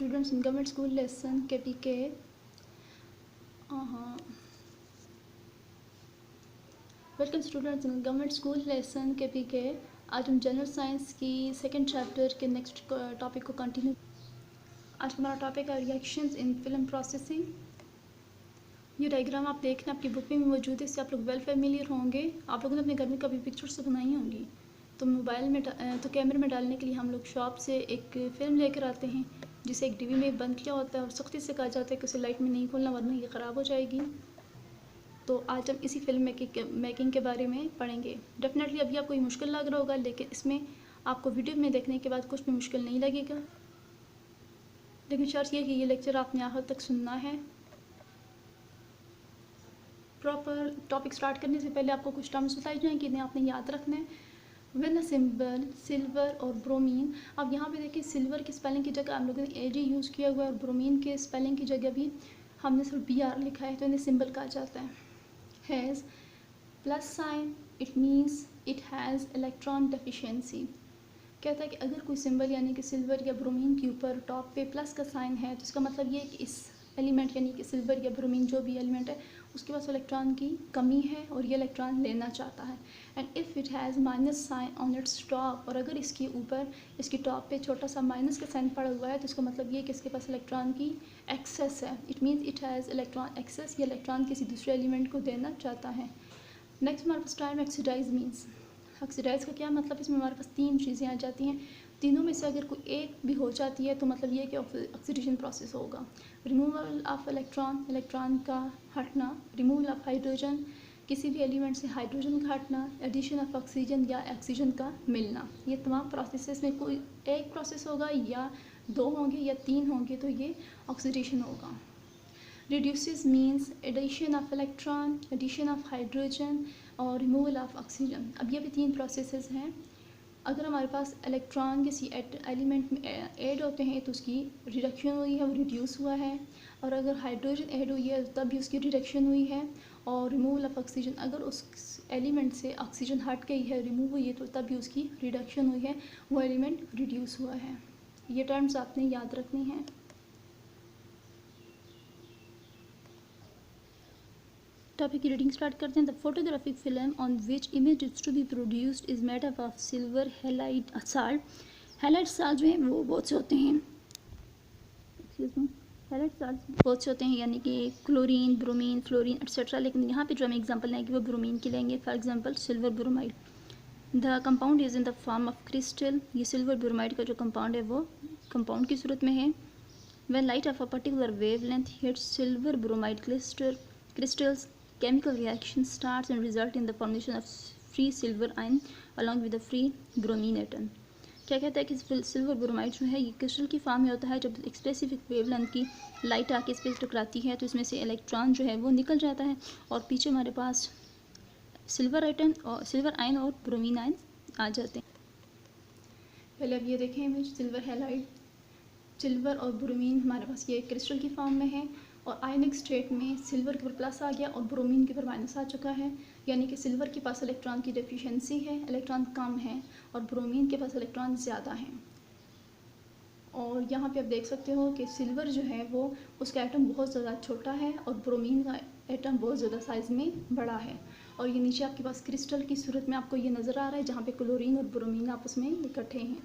students in government school lesson KPK. Welcome students in government school lesson KPK. आज हम general science की second chapter के next topic को continue. आज हमारा टॉपिक है रिएक्शंस इन फिल्म प्रोसेसिंग. ये डायग्राम आप देख रहे हैं, आपकी बुक में भी मौजूद है, इससे आप लोग वेल फेमिलियर होंगे. आप लोगों ने अपने घर में कभी पिक्चर्स तो बनाई होंगी. तो मोबाइल में तो कैमरे में डालने के लिए हम लोग शॉप से एक फ़िल्म लेकर आते हैं, जिसे एक डीवी में बंद किया होता है और सख्ती से कहा जाता है कि उसे लाइट में नहीं खोलना वरना ये ख़राब हो जाएगी. तो आज हम इसी फिल्म मेकिंग के बारे में पढ़ेंगे. डेफिनेटली अभी आपको ये मुश्किल लग रहा होगा, लेकिन इसमें आपको वीडियो में देखने के बाद कुछ भी मुश्किल नहीं लगेगा. लेकिन शर्त यह कि ये लेक्चर आपने आखिर तक सुनना है. प्रॉपर टॉपिक स्टार्ट करने से पहले आपको कुछ टर्म्स बताए जाएँ कि इन्हें आपने याद रखना है. व्हेन अ सिंबल सिल्वर और ब्रोमीन. अब यहाँ पे देखिए, सिल्वर की स्पेलिंग की जगह हम लोगों ने AG यूज़ किया हुआ है और ब्रोमीन के स्पेलिंग की जगह भी हमने सिर्फ BR लिखा है, तो इन्हें सिंबल कहा जाता है. Has plus sign, it means it has electron deficiency. कहता है कि अगर कोई सिंबल यानी कि सिल्वर या ब्रोमीन के ऊपर टॉप पे प्लस का साइन है, तो इसका मतलब ये है कि इस एलिमेंट यानी कि सिल्वर या ब्रोमीन जो भी एलिमेंट है उसके पास इलेक्ट्रॉन की कमी है और ये इलेक्ट्रॉन लेना चाहता है. And if it has minus sign on its top, और अगर इसके ऊपर इसकी टॉप पे छोटा सा माइनस का साइन पड़ा हुआ है, तो इसका मतलब ये है कि इसके पास इलेक्ट्रॉन की एक्सेस है. It means it has electron excess, ये इलेक्ट्रॉन किसी दूसरे एलिमेंट को देना चाहता है. नेक्स्ट हमारे पास टर्म ऑक्सीडाइज मीन्स. ऑक्सीडाइज का क्या मतलब, इसमें हमारे पास तीन चीज़ें आ जाती हैं. तीनों में से अगर कोई एक भी हो जाती है तो मतलब ये कि ऑक्सीडेशन प्रोसेस होगा. रिमूवल ऑफ इलेक्ट्रॉन, इलेक्ट्रॉन का हटना. रिमूवल ऑफ हाइड्रोजन, किसी भी एलिमेंट से हाइड्रोजन का हटना. एडिशन ऑफ ऑक्सीजन या ऑक्सीजन का मिलना. ये तमाम प्रोसेसेस में कोई एक प्रोसेस होगा या दो होंगे या तीन होंगे, तो ये ऑक्सीडेशन होगा. Reduces means addition of electron, addition of hydrogen और रिमूवल ऑफ ऑक्सीजन. अब ये भी तीन प्रोसेसेस हैं. अगर हमारे पास इलेक्ट्रॉन किसी एलिमेंट में ऐड होते हैं तो उसकी रिडक्शन हुई है, वो रिड्यूस हुआ है. और अगर हाइड्रोजन ऐड हुई है तब भी उसकी रिडक्शन हुई है. और रिमूवल ऑफ ऑक्सीजन, अगर उस एलिमेंट से ऑक्सीजन हट गई है, रिमूव हुई है, तो तब भी उसकी रिडक्शन हुई है, वो एलिमेंट रिड्यूस हुआ है. ये टर्म्स आपने याद रखनी हैं. टॉपिक की रीडिंग स्टार्ट करते हैं. The photographic film on which image is to be produced is made up of silver halide salt. Halide salt जो हैं वो बहुत से होते हैं. हैलाइड साल्ट बहुत से होते हैं, यानी कि क्लोरीन, ब्रोमीन, फ्लोरीन एट्सेट्रा. लेकिन यहाँ पे जो हम एग्जांपल लेंगे वो ब्रोमीन की लेंगे. For example silver bromide. The compound is in the form of crystal. ये सिल्वर ब्रोमाइड का जो कंपाउंड है वो कंपाउंड की सूरत में है. When light of a particular wavelength hits silver bromide crystals, chemical reaction starts and result in the formation of free silver ion along with the free bromine atom. क्या कहता है कि सिल्वर ब्रोमाइड जो है ये क्रिस्टल की form में होता है. जब एक स्पेसिफिक वेवलेंथ की लाइट आके इस पर टकराती है तो इसमें से इलेक्ट्रॉन जो है वो निकल जाता है और पीछे हमारे पास सिल्वर आइटम और सिल्वर आयन और ब्रोमीन आयन आ जाते हैं. पहले अब ये देखें इमेज. सिल्वर हैलाइड, सिल्वर और ब्रोमीन हमारे पास ये क्रिस्टल की फॉर्म में है और आयनिक स्टेट में सिल्वर के ऊपर प्लस आ गया और ब्रोमीन के ऊपर माइनस आ चुका है. यानी कि सिल्वर के पास इलेक्ट्रॉन की डेफिशिएंसी है, इलेक्ट्रॉन कम है, और ब्रोमीन के पास इलेक्ट्रॉन ज़्यादा है. और यहाँ पे आप देख सकते हो कि सिल्वर जो है वो उसका एटम बहुत ज़्यादा छोटा है और ब्रोमीन का एटम बहुत ज़्यादा साइज़ में बड़ा है. और ये नीचे आपके पास क्रिस्टल की सूरत में आपको ये नज़र आ रहा है जहाँ पे क्लोरीन और ब्रोमीन आपस में इकट्ठे हैं.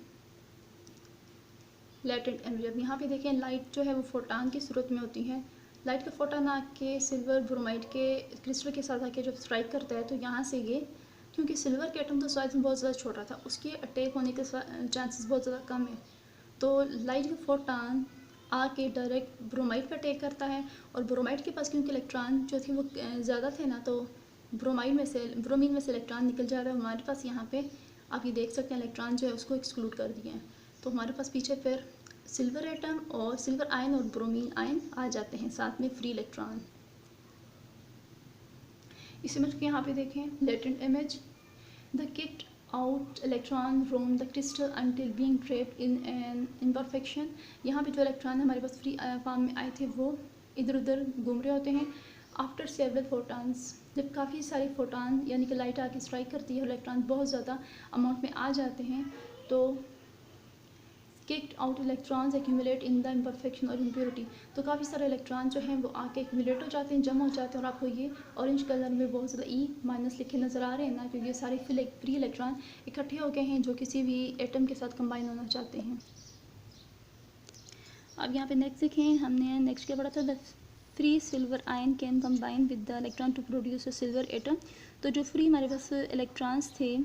Latent energy. अब यहाँ पे देखें, लाइट जो है वो फोटान की सूरत में होती है. लाइट का फोटान आके सिल्वर ब्रोमाइड के क्रिस्टल के साथ आके जब स्ट्राइक करता है तो यहाँ से ये, क्योंकि सिल्वर के एटम तो साइज में बहुत ज़्यादा छोटा था, उसके अटैक होने के चांसेस बहुत ज़्यादा कम है. तो लाइट का फोटान आके डायरेक्ट ब्रोमाइड पर अटैक करता है और ब्रोमाइड के पास क्योंकि इलेक्ट्रॉन जो थे वो ज़्यादा थे ना, तो ब्रोमीन में से इलेक्ट्रॉन निकल जा रहा है. हमारे पास यहाँ पे आप ये देख सकते हैं इलेक्ट्रॉन जो है उसको एक्सक्लूड कर दिए हैं. तो हमारे पास पीछे फिर सिल्वर एटम और सिल्वर आयन और ब्रोमीन आयन आ जाते हैं, साथ में फ्री इलेक्ट्रॉन. इस इमेज को यहाँ पे देखें, latent image. The kicked out electron from the crystal until being trapped in an imperfection. यहाँ पे जो इलेक्ट्रॉन हमारे पास फ्री फॉर्म में आए थे वो इधर उधर घूम रहे होते हैं. आफ्टर सेवरल फोटॉन्स, जब काफ़ी सारे फोटॉन यानी कि लाइट आके स्ट्राइक करती है, इलेक्ट्रॉन बहुत ज़्यादा अमाउंट में आ जाते हैं, तो kicked out electrons accumulate in the imperfection और इम्प्योरिटी। तो काफ़ी सारे इलेक्ट्रॉन जो हैं वो आके एक्यूमुलेट हो जाते हैं, जमा हो जाते हैं, और आपको ये ऑरेंज कलर में बहुत ज़्यादा E- लिखे नज़र आ रहे हैं ना, क्योंकि ये सारे फ्री इलेक्ट्रॉन इकट्ठे हो गए हैं जो किसी भी एटम के साथ कंबाइन होना चाहते हैं। अब यहाँ पे नेक्स्ट देखें, हमने नेक्स्ट क्या पढ़ा था, the free silver ion can combine with the electron to produce a silver atom. तो जो फ्री हमारे पास इलेक्ट्रॉन्स थे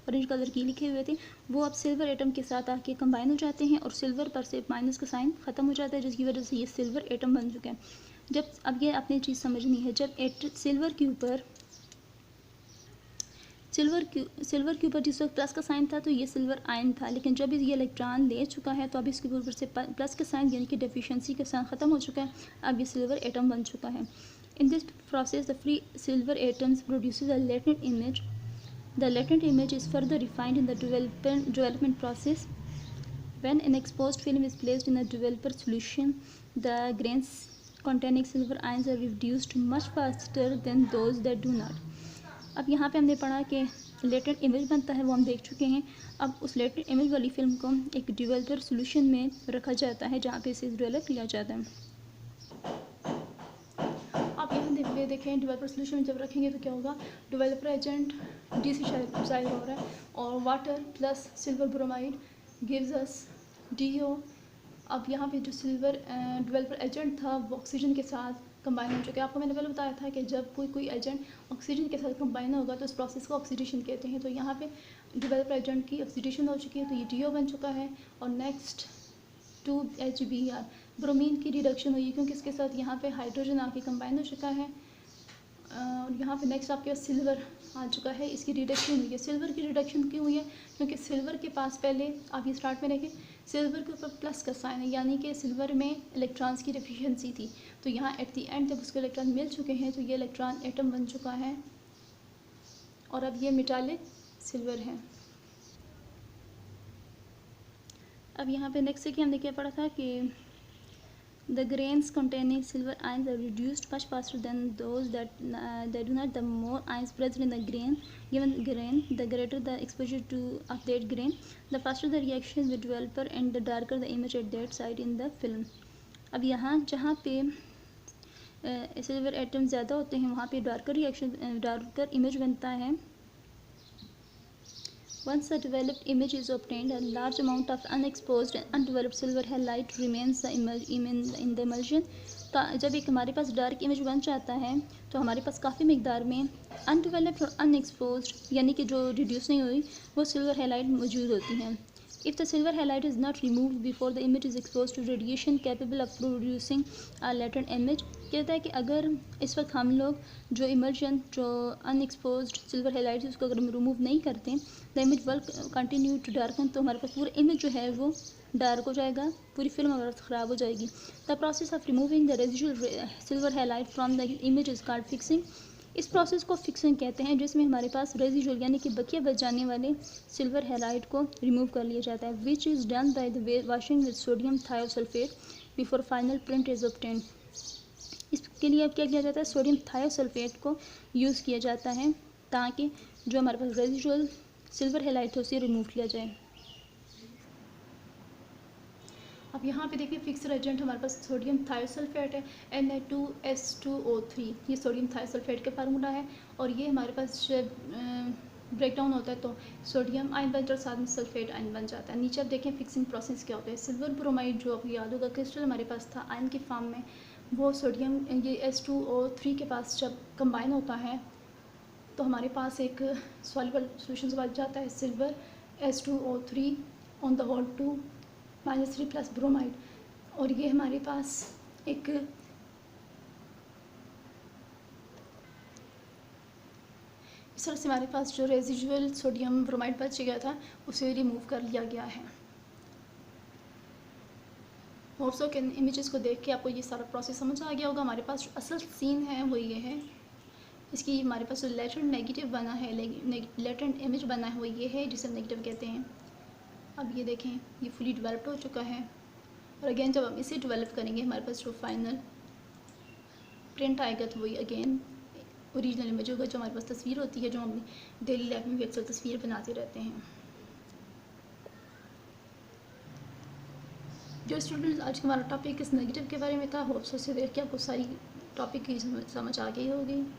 ऑरेंज कलर की लिखे हुए थे, वो अब सिल्वर एटम के साथ आके कंबाइन हो जाते हैं और सिल्वर पर से माइनस का साइन ख़त्म हो जाता है, जिसकी वजह से ये सिल्वर एटम बन चुका है। जब अब ये आपने चीज़ समझनी है, जब सिल्वर के ऊपर जिस वक्त प्लस का साइन था तो ये सिल्वर आयन था, लेकिन जब ये इलेक्ट्रॉन ले चुका है तो अब इसके ऊपर से प्लस का साइन यानी कि डेफिशिएंसी का साइन ख़त्म हो चुका है, अब ये सिल्वर एटम बन चुका है। In this process the free silver atoms produces a latent image. The latent image is further refined in the development process. When an exposed film is placed in a developer solution, the grains containing silver ions are reduced much faster than those that do not. अब यहाँ पे हमने पढ़ा कि latent image बनता है, वो हम देख चुके हैं। अब उस लेटेंट इमेज वाली फिल्म को एक डेवलपर सॉल्यूशन में रखा जाता है जहाँ पे इसे डेवलप किया जाता है। आप यहाँ देखें डेवलपर सॉल्यूशन में जब रखेंगे तो क्या होगा, डेवलपर एजेंट DC जाहिर हो रहा है और water plus silver bromide gives us DO। अब यहाँ पे जो सिल्वर डेवलपर एजेंट था वो ऑक्सीजन के साथ कंबाइन हो चुका है। आपको मैंने पहले बताया था कि जब कोई एजेंट ऑक्सीजन के साथ कंबाइन होगा तो उस प्रोसेस को ऑक्सीडेशन कहते हैं। तो यहाँ पे डेवलपर एजेंट की ऑक्सीडेशन हो चुकी है तो ये DO बन चुका है। और नेक्स्ट 2HBr ब्रोमीन की रिडक्शन हुई है क्योंकि इसके साथ यहाँ पे हाइड्रोजन आके कंबाइन हो चुका है। और यहाँ पे नेक्स्ट आपके पास सिल्वर आ चुका है, इसकी रिडक्शन हुई है। सिल्वर की रिडक्शन क्यों हुई है, क्योंकि सिल्वर के पास पहले आप ये स्टार्ट में देखें सिल्वर के ऊपर प्लस का साइन है, यानी कि सिल्वर में इलेक्ट्रॉन्स की डेफिशिएंसी थी। तो यहाँ एट दी एंड जब उसको इलेक्ट्रॉन मिल चुके हैं तो ये इलेक्ट्रॉन एटम बन चुका है और अब ये मेटालिक सिल्वर है। अब यहाँ पे नेक्स्ट से कि हमने क्या पढ़ा था कि the grains containing silver ions are reduced much faster than those that do not. The more ions present in the given grain, the greater the exposure to of that grain, the faster the reaction with developer and the darker the image at that site in the film. अब यहाँ जहाँ पे silver atom ज़्यादा होते हैं वहाँ पे darker image बनता है। Once a developed image is obtained, a large amount of unexposed and undeveloped silver halide remains in the emulsion. जब एक हमारे पास डार्क इमेज बन जाता है तो हमारे पास काफ़ी मिकदार में अनडेवलप्ड और अनएक्सपोज्ड यानी कि जो रिड्यूस नहीं हुई वो सिल्वर हैलाइड मौजूद होती हैं। If the silver halide is not removed before the image is exposed to radiation capable of producing a latent image, कहता है कि अगर इस वक्त हम लोग जो इमर्जन जो अनएक्सपोज्ड सिल्वर हैलाइड उसको अगर हम रिमूव नहीं करते the image will continue to darken, तो हमारे पास पूरा इमेज जो है वो डार्क हो जाएगा, पूरी फिल्म हमारे पास ख़राब हो जाएगी। The process of removing the residual silver halide from the image is called fixing. इस प्रोसेस को फिक्सिंग कहते हैं जिसमें हमारे पास रेजिडुअल यानी कि बकिया बच जाने वाले सिल्वर हैलाइड को रिमूव कर लिया जाता है, which is done by the washing with sodium thiosulphate before final print is obtained. इसके लिए अब क्या किया जाता है, सोडियम थायोसल्फेट को यूज़ किया जाता है ताकि जो हमारे पास रेजिडुअल सिल्वर हैलाइड है उसे रिमूव किया जाए। अब यहाँ पे देखिए फिक्सर एजेंट हमारे पास सोडियम थायोसल्फेट है Na2S2O3, ये सोडियम थायोसल्फेट का फार्मूला है और ये हमारे पास ब्रेक डाउन होता है तो सोडियम आयन बनता है और साथ में सल्फेट आयन बन जाता है। नीचे आप देखें फिक्सिंग प्रोसेस क्या होता है। सिल्वर ब्रोमाइड जो आपको याद होगा क्रिस्टल हमारे पास था आयन की फॉर्म में, वो सोडियम ये S2O3 के पास जब कंबाइन होता है तो हमारे पास एक सॉल्युबल सॉल्यूशन बन जाता है silver S2O3 on the whole 2-3 plus bromide, और ये हमारे पास एक इस तरह से हमारे पास जो रेजिडुअल सोडियम ब्रोमाइड बच गया था उसे रिमूव कर लिया गया है। होप्सो के इमेजेस को देख के आपको ये सारा प्रोसेस समझ आ गया होगा। हमारे पास जो असल सीन है वो ये है, इसकी हमारे पास जो लेटेंट नेगेटिव बना है, लेटेंट इमेज बना है वो ये है जिसे नेगेटिव कहते हैं। अब ये देखें ये फुली डेवलप्ड हो चुका है और अगेन जब हम इसे डेवलप करेंगे हमारे पास जो फाइनल प्रिंट आएगा तो वही अगेन ओरिजिनल इमेज होगा, जो हमारे पास तस्वीर होती है जो हम डेली लाइफ में भी अक्सर तस्वीर बनाते रहते हैं। जो स्टूडेंट्स, आज का हमारा टॉपिक इस नेगेटिव के बारे में था। होप सो से देख के आपको सारी टॉपिक की समझ आ गई होगी।